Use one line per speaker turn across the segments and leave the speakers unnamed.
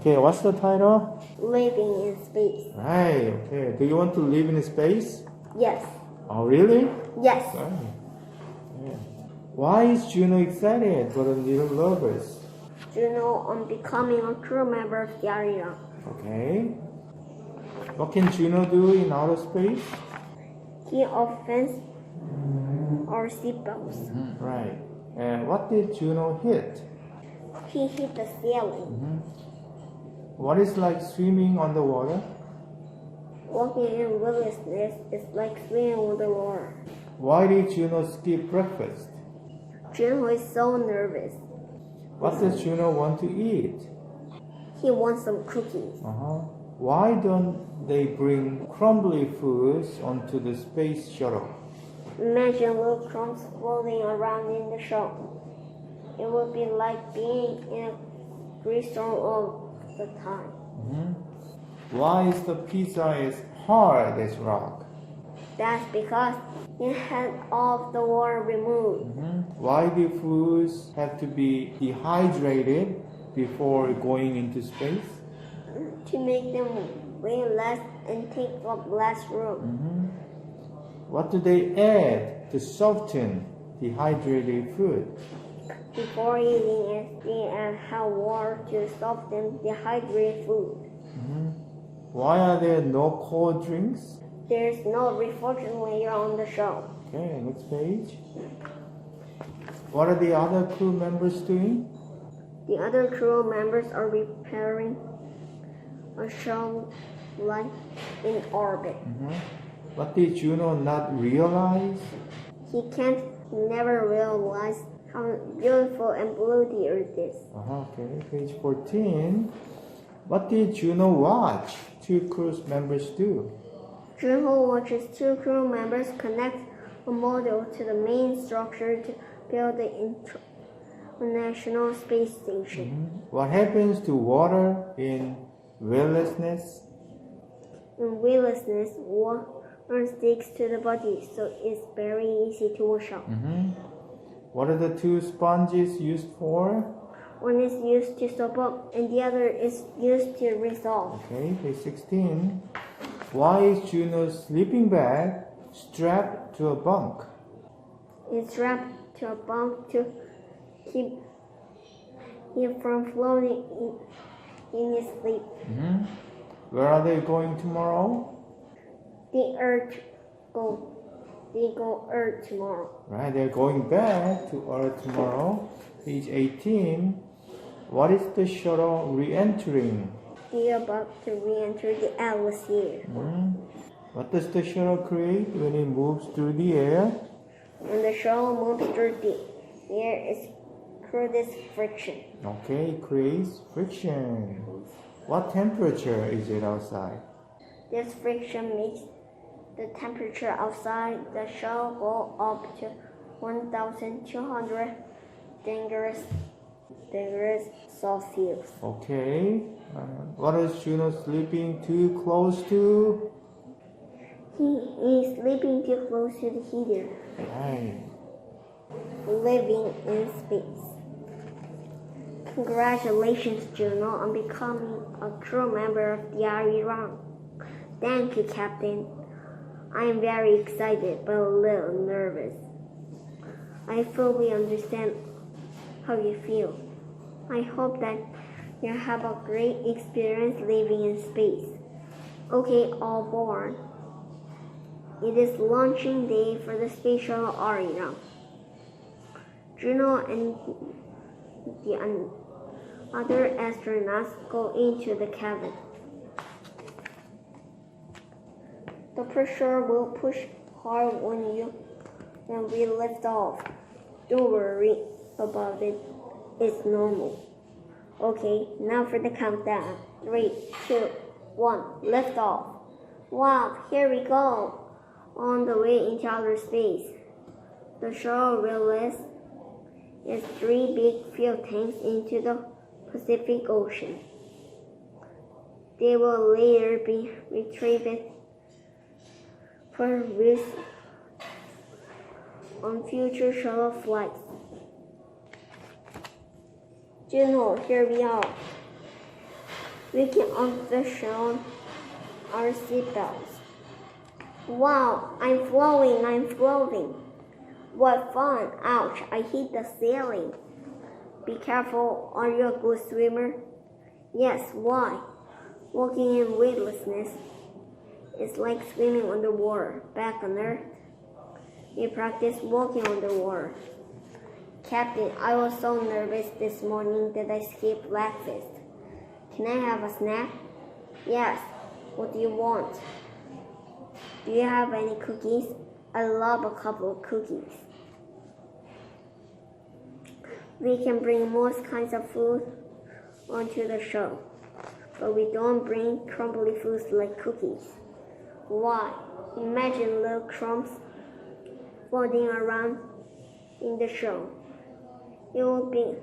Okay, what's the title?
Living in space.
Right, okay. Do you want to live in space?
Yes.
Oh, really?
Yes.
Right. Yeah. Why is Juno excited for the little lovers?
Juno on becoming a crew member of the Ariran.
Okay. What can Juno do in outer space?
He offends our seatbelts.
Right. And what did Juno hit?
He hit the ceiling.
What is like swimming on the water?
Walking in weightlessness is like swimming with the water.
Why did Juno skip breakfast?
Juno is so nervous.
What does Juno want to eat?
He wants some cookies.
Why don't they bring crumbly foods onto the space shuttle?
Imagine little crumbs floating around in the shuttle. It would be like being in a grease storm all the time.
Why is the pizza as hard as rock?
That's because it had all of the water removed.
Why do foods have to be dehydrated before going into space?
To make them weigh less and take up less room.
What do they add to soften dehydrated food?
Before eating it, they add hot water to soften dehydrated food.
Why are there no cold drinks?
There's no refrigerator on the shuttle.
Okay, next page. What are the other crew members doing?
The other crew members are repairing a shuttle light in orbit.
What did Juno not realize?
He can't never realize how beautiful and blue the earth is.
Okay, page 14. What did Juno watch two crew members do?
Juno watches two crew members connect a module to the main structure to build the International Space Station.
What happens to water in weightlessness?
In weightlessness, water sticks to the body, so it's very easy to wash out.
What are the two sponges used for?
One is used to soap up, and the other is used to resolve.
Okay, page 16. Why is Juno's sleeping bag strapped to a bunk?
It's strapped to a bunk to keep him from floating in his sleep.
Where are they going tomorrow?
They go Earth tomorrow.
Right, they're going back to Earth tomorrow. Page 18. What is the shuttle re-entering?
They are about to re-enter the atmosphere.
What does the shuttle create when it moves through the air?
When the shuttle moves through the air, it creates friction.
Okay, it creates friction. What temperature is it outside?
This friction makes the temperature outside the shuttle go up to 1,200 degrees Celsius.
Okay. What is Juno sleeping too close to?
He is sleeping too close to the heater.
Right.
Living in space. Congratulations, Juno, on becoming a crew member of the Ariran. Thank you, Captain. I am very excited but a little nervous. I fully understand how you feel. I hope that you have a great experience living in space. Okay, all aboard. It is launching day for the space shuttle Ariran. Juno and the other astronauts go into the cabin. The pressure will push hard when we lift off. Don't worry about it. It's normal. Okay, now for the countdown. 3, 2, 1, lift off. Wow, here we go. On the way into outer space. The shuttle releases its 3 big fuel tanks into the Pacific Ocean. They will later be retrieved for use on future shuttle flights. Juno, here we are. We can unfasten our seatbelts. Wow, I'm floating. What fun! Ouch, I hit the ceiling. Be careful, are you a good swimmer? Yes, why? Walking in weightlessness is like swimming underwater. Back on Earth, we practice walking underwater. Captain, I was so nervous this morning that I skipped breakfast. Can I have a snack? Yes. What do you want? Do you have any cookies? I love a couple of cookies. We can bring most kinds of food onto the show, but we don't bring crumbly foods like cookies. Why? Imagine little crumbs floating around in the show. It will be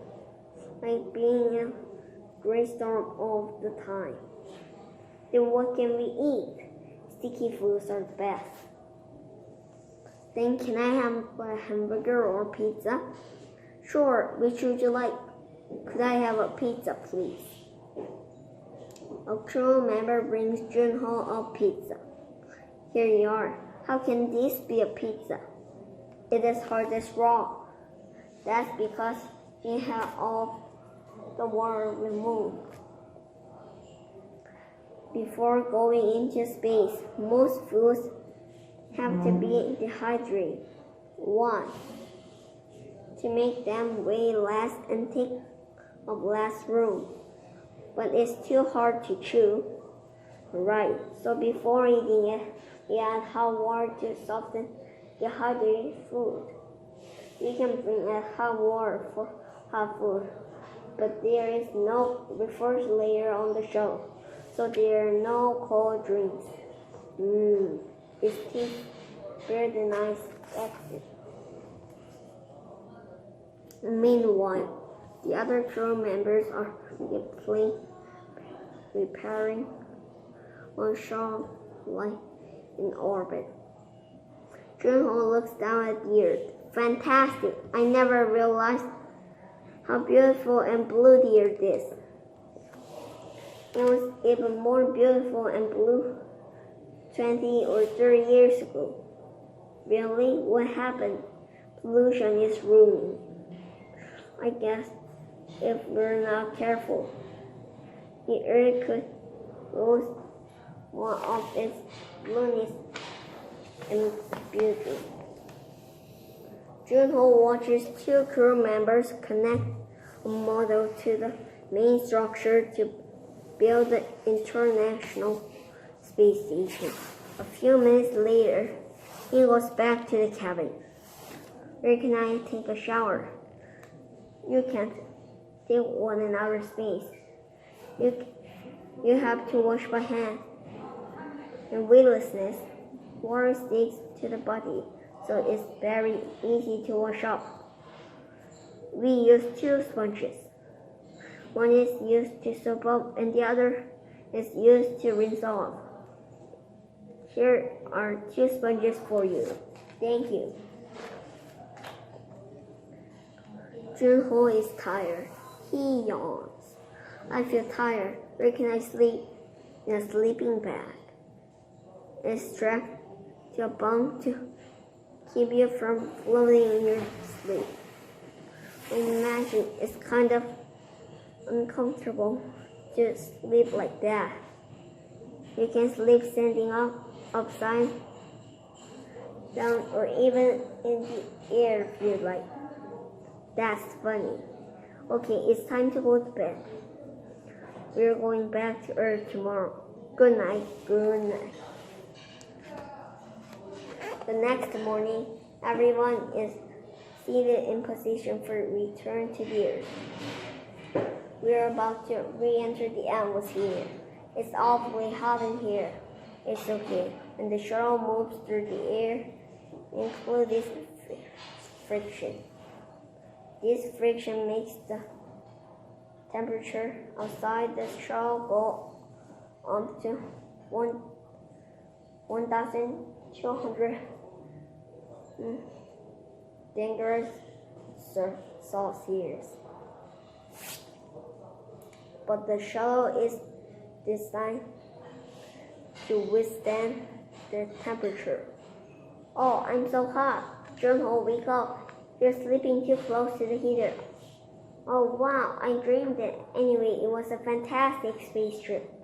like being a great storm all the time. Then what can we eat? Sticky foods are the best. Then can I have a hamburger or pizza? Sure, which would you like? Could I have a pizza, please? A crew member brings Junho a pizza. Here you are. How can this be a pizza? It is hard as rock. That's because we have all the water removed. Before going into space, most foods have to be dehydrated. Why? To make them weigh less and take up less room. But it's too hard to chew. Right, so before eating it, we add hot water to soften dehydrated food. We can bring a hot water for hot food, but there is no refrigerator on the show, so there are no cold drinks. It tastes better than I expected. Meanwhile, the other crew members are repairing on Shaw like in orbit. Junho looks down at the earth. Fantastic! I never realized how beautiful and blue the earth is. It was even more beautiful and blue 20 or 30 years ago. Really? What happened? Pollution is ruining. I guess if we're not careful, the earth could lose more of its blueness and beauty. Junho watches two crew members connect a model to the main structure to build the International Space Station. A few minutes later, he goes back to the cabin. Where can I take a shower? You can't take one in outer space. You have to wash by hand. In weightlessness, water sticks to the body, so it's very easy to wash up. We use two sponges. One is used to soap up and the other is used to rinse off. Here are two sponges for you. Thank you. Junho is tired. He yawns. I feel tired. Where can I sleep? In a sleeping bag. It's strapped to a bunk to keep you from floating in your sleep. I imagine it's kind of uncomfortable to sleep like that. You can sleep standing up, upside down, or even in the air if you like. That's funny. Okay, it's time to go to bed. We're going back to Earth tomorrow. Good night. Good night. The next morning, everyone is seated in position for return to the Earth. We're about to re-enter the atmosphere. It's awfully hot in here. It's okay. When the shuttle moves through the air, including friction. This friction makes the temperature outside the shuttle go up to 1,200 degrees Celsius. But the shuttle is designed to withstand the temperature. Oh, I'm so hot. Junho, wake up. You're sleeping too close to the heater. Oh, wow, I dreamed it. Anyway, it was a fantastic space trip.